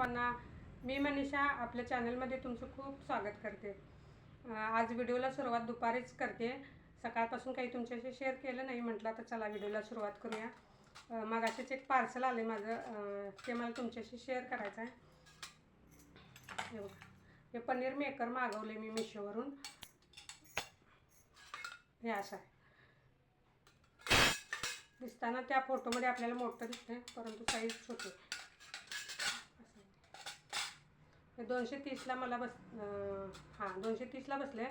सर्वांना, मी मनीषा आपल्या चॅनलमध्ये तुमचं खूप स्वागत करते। आज व्हिडिओला सुरुवात दुपारीच करते। सकाळपासून काही तुमच्याशी शेअर केलं नाही, म्हटलं तर चला व्हिडिओला सुरुवात करूया। मगाशीच एक पार्सल आले माझं, ते मला तुमच्याशी शेअर करायचं आहे। हे बघा, हे पनीर मेकर मागवले मी मिशोवरून। हे असं आहे, दिसताना त्या फोटोमध्ये आपल्याला मोठं दिसतंय, परंतु साईज छोटी। हे 230ला मला 230ला बसले।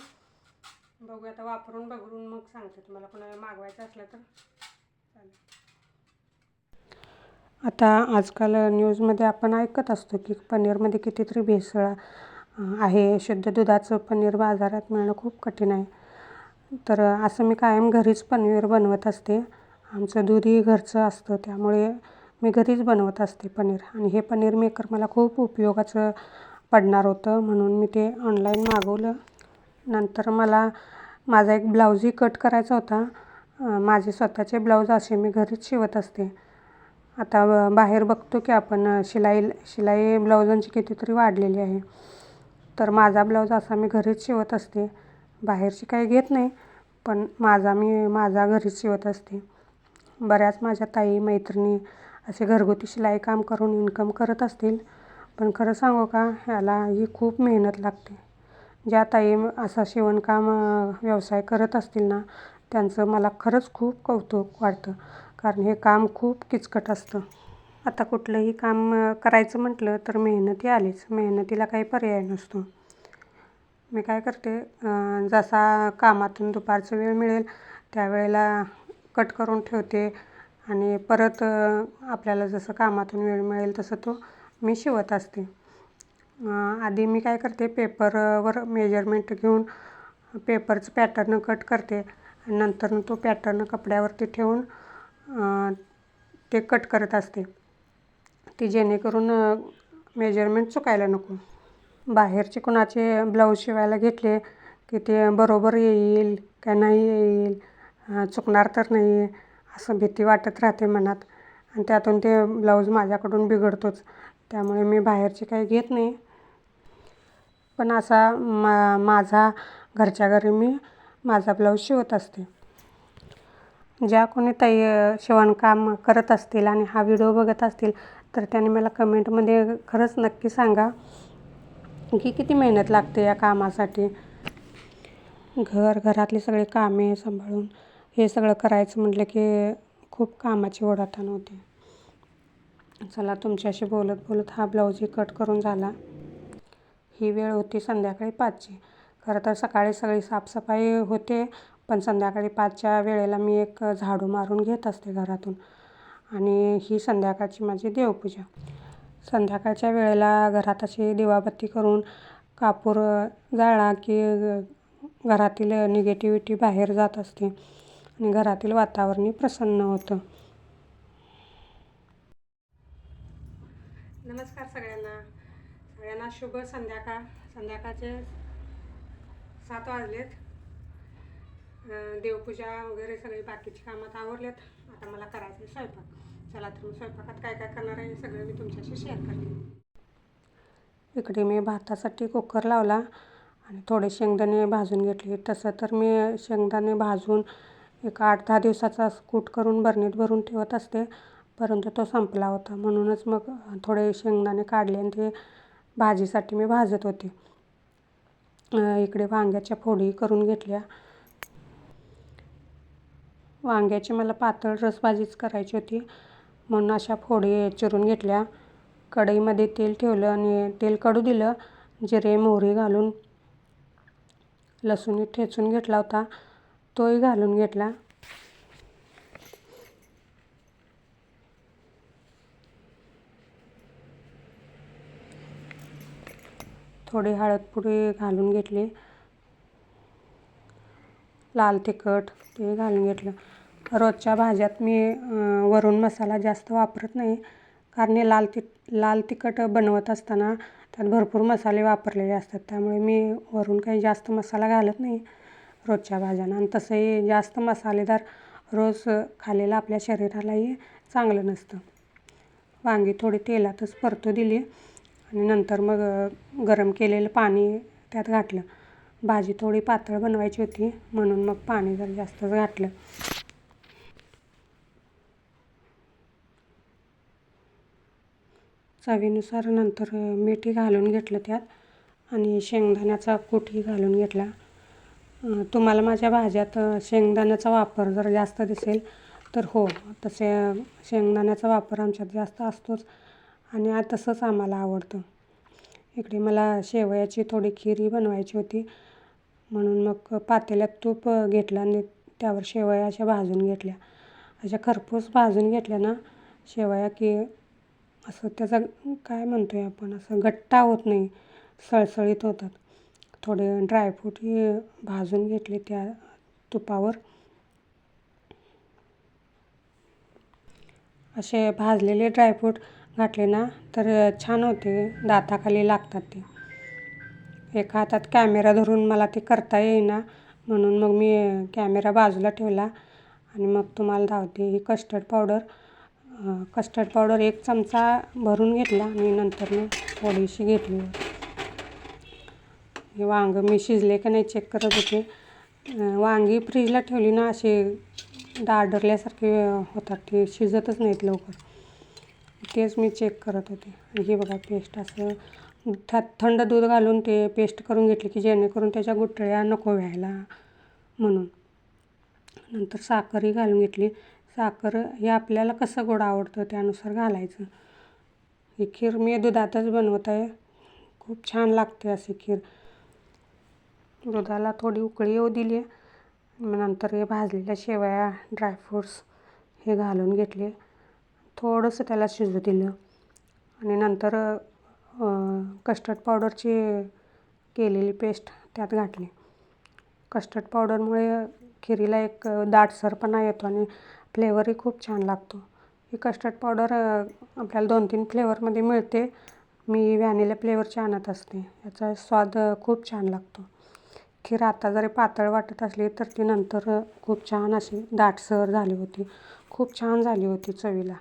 बघूया आता, वापरून बघून मग सांगते तुम्हाला। कोणाला मागवायचं असलं तर चालेल। आता आजकाल न्यूजमध्ये आपण ऐकत असतो की पनीरमध्ये कितीतरी भेसळ आहे। शुद्ध दुधाचं पनीर बाजारात मिळणं खूप कठीण आहे। तर असं मी कायम घरीच पनीर बनवत असते। आमचं दूधही घरचं असतं, त्यामुळे मी घरीच बनवत असते पनीर। आणि हे पनीर मेकर मला खूप उपयोगाचं पडणार होतं, म्हणून मी ते ऑनलाईन मागवलं। नंतर मला माझा एक ब्लाऊजही कट करायचा होता। माझे स्वतःचे ब्लाऊज असे मी घरीच शिवत असते। आता बाहेर बघतो की आपण शिलाई ब्लाऊजांची कितीतरी वाढलेली आहे। तर माझा ब्लाऊज असा मी घरीच शिवत असते, बाहेरची काही घेत नाही, पण माझा घरीच शिवत असते। बऱ्याच माझ्या ताई मैत्रिणी असे घरगुती शिलाई काम करून इन्कम करत असतील, पण खरं सांगू का, ह्याला ही खूप मेहनत लागते। ज्या ताई असा शिवणकाम व्यवसाय करत असतील ना, त्यांचं मला खरंच खूप कौतुक वाटतं, कारण हे काम खूप किचकट असतं। आता कुठलंही काम करायचं म्हटलं तर मेहनती आलीच, मेहनतीला काही पर्याय नसतो। मी काय करते, जसा कामातून दुपारचा वेळ मिळेल त्यावेळेला कट करून ठेवते आणि परत आपल्याला जसं कामातून वेळ मिळेल तसं तो मी शिवत असते। आधी मी काय करते, पेपरवर मेजरमेंट घेऊन पेपरचं पॅटर्न कट करते आणि नंतर तो पॅटर्न कपड्यावरती ठेवून ते कट करत असते, ती जेणेकरून मेजरमेंट चुकायला नको। बाहेरचे कुणाचे ब्लाऊज शिवायला घेतले की ते बरोबर येईल का नाही येईल, चुकणार तर नाही, असं भीती वाटत राहते मनात, आणि त्यातून ते ब्लाऊज माझ्याकडून बिघडतोच। त्यामुळे मी बाहेरचे काही घेत नाही, पण असा माझा घरच्या घरी मी माझा ब्लाऊज शिवत असते। ज्या कोणी ताई शिवणकाम करत असतील आणि हा व्हिडिओ बघत असतील तर त्यांनी मला कमेंटमध्ये खरंच नक्की सांगा की किती मेहनत लागते या कामासाठी। घरातली सगळी कामे सांभाळून हे सगळं करायचं म्हटलं की खूप कामाची ओढाताण होते। चला, तुमच्याशी बोलत बोलत हा ब्लाऊजही कट करून झाला। ही वेळ होती संध्याकाळी 5ची। खरं तर सकाळी सगळी साफसफाई होते, पण संध्याकाळी 5च्या वेळेला मी एक झाडू मारून घेत असते घरातून। आणि ही संध्याकाळची माझी देवपूजा। संध्याकाळच्या वेळेला घरात अशी दिवाबत्ती करून कापूर जाळला की घरातील निगेटिव्हिटी बाहेर जात असते आणि घरातील वातावरणही प्रसन्न होतं। नमस्कार सगळ्यांना शुभ संध्याकाळ। संध्याकाळचे 7 वाजलेत। देवपूजा वगैरे सगळी बाकीची कामात आवरलेत। आता मला करायचं स्वयंपाक। चला तर स्वयंपाकात काय काय करणार आहे हे सगळं मी तुमच्याशी शेअर करते। इकडे मी भातासाठी कुकर लावला आणि थोडे शेंगदाणे भाजून घेतले। तसं तर मी शेंगदाणे भाजून एक 8-10 दिवसाचा कूट करून बरणीत भरून ठेवत असते, परंतु तो संपला होता, म्हणूनच मग थोडे शेंगदाणे काढले आणि ते भाजीसाठी मी भाजत होते। इकडे वांग्याच्या फोडी करून घेतल्या। वांग्याची मला पातळ रसभाजीच करायची होती, म्हणून अशा फोडी चिरून घेतल्या। कढईमध्ये तेल ठेवलं आणि तेल कडू दिलं। जिरे मोहरी घालून लसूण ठेचून घेतला होता, तोही घालून घेतला। थोडी हळदपुडी घालून घेतली, लाल तिखट ते घालून घेतलं। रोजच्या भाज्यात मी वरून मसाला जास्त वापरत नाही, कारण हे लाल तिखट बनवत असताना त्यात भरपूर मसाले वापरलेले असतात, त्यामुळे मी वरून काही जास्त मसाला घालत नाही रोजच्या भाज्यांना। आणि तसंही जास्त मसालेदार रोज खाल्लेलं आपल्या शरीरालाही चांगलं नसतं। वांगी थोडी तेलातच परतू दिली आणि नंतर मग गरम केलेलं पाणी त्यात घातलं. भाजी थोडी पातळ बनवायची होती म्हणून मग पाणी जरा जास्तच घातलं. चवीनुसार नंतर मीठही घालून घेतलं त्यात आणि शेंगदाण्याचा कूटही घालून घेतला. तुम्हाला माझ्या भाज्यात शेंगदाण्याचा वापर जर जास्त दिसेल तर हो, तसे शेंगदाण्याचा वापर आमच्यात जास्त असतोच आणि तसंच आम्हाला आवडतं. इकडे मला शेवयाची थोडी खीरही बनवायची होती म्हणून मग पातेल्यात तूप घेतलं आणि त्यावर शेवया अशा भाजून घेतल्या. अशा खरपूस भाजून घेतल्या ना शेवया की असं त्याचा काय म्हणतो आहे आपण, असं गट्टा होत नाही, सळसळीत होतात. थोडे ड्रायफ्रूटही भाजून घेतले त्या तुपावर. असे भाजलेले ड्रायफ्रूट घातले ना तर छान होते, दाताखाली लागतात ते. एका हातात कॅमेरा धरून मला ते करता येईना म्हणून मग मी कॅमेरा बाजूला ठेवला आणि मग तुम्हाला धावते. ही कस्टर्ड पावडर 1 चमचा भरून घेतला आणि नंतर मी थोडीशी घेतली. हे वांगं मी शिजले का नाही चेक करत होते. वांगी फ्रीजला ठेवली ना असे दाडरल्यासारखे होतात, ते शिजतच नाहीत लवकर. तेच मी चेक करत होते. हे बघा पेस्ट असं थंड दूध घालून ते पेस्ट करून घेतली की जेणेकरून त्याच्या गुठळ्या नको व्हायला म्हणून. नंतर साखरही घालून घेतली. साखर हे आपल्याला कसं गोड आवडतं त्यानुसार घालायचं. ही खीर मी दुधातच बनवत आहे. खूप छान लागते अशी खीर. दुधाला थोडी उकळी येऊ दिली. मग नंतर हे भाजलेल्या शेवया, ड्रायफ्रूट्स हे घालून घेतले. थोडंसं त्याला शिजू दिलं आणि नंतर कस्टर्ड पावडरची केलेली पेस्ट त्यात घातली. कस्टर्ड पावडरमुळे खिरीला एक दाटसरपणा येतो आणि फ्लेवरही खूप छान लागतो. ही कस्टर्ड पावडर आपल्याला 2-3 फ्लेवरमध्ये मिळते. मी व्हॅनिला फ्लेवरची आणत असते. याचा स्वाद खूप छान लागतो. खीर आता जरी पातळ वाटत असली तर ती नंतर खूप छान अशी दाटसर झाली होती. खूप छान झाली होती चवीला.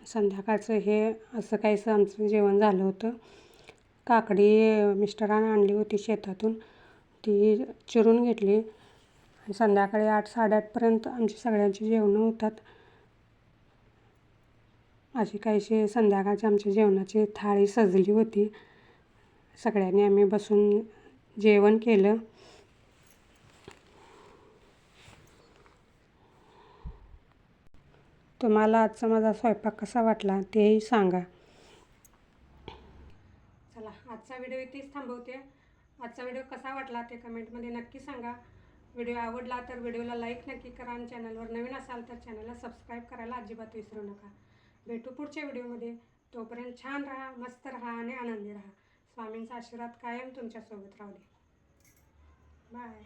संध्याकाळचं हे असं काहीसं आमचं जेवण झालं होतं. काकडी मिस्टरांनी आणली होती शेतातून, ती चिरून घेतली आणि संध्याकाळी 8-8:30पर्यंत आमची सगळ्यांची जेवणं होतात. अशी काहीशी संध्याकाळची आमच्या जेवणाची थाळी सजली होती. सगळ्यांनी आम्ही बसून जेवण केलं. तुम्हाला आजचा माझा स्वयंपाक कसा वाटला तेही सांगा. चला, आजचा व्हिडिओ इथेच थांबवते. आजचा व्हिडिओ कसा वाटला ते कमेंटमध्ये नक्की सांगा. व्हिडिओ आवडला तर व्हिडिओला लाईक नक्की करा आणि चॅनलवर नवीन असाल तर चॅनलला सबस्क्राईब करायला अजिबात विसरू नका. भेटू पुढच्या व्हिडिओमध्ये. तोपर्यंत छान राहा, मस्त राहा आणि आनंदी राहा. स्वामींचा आशीर्वाद कायम तुमच्यासोबत राहू दे. बाय.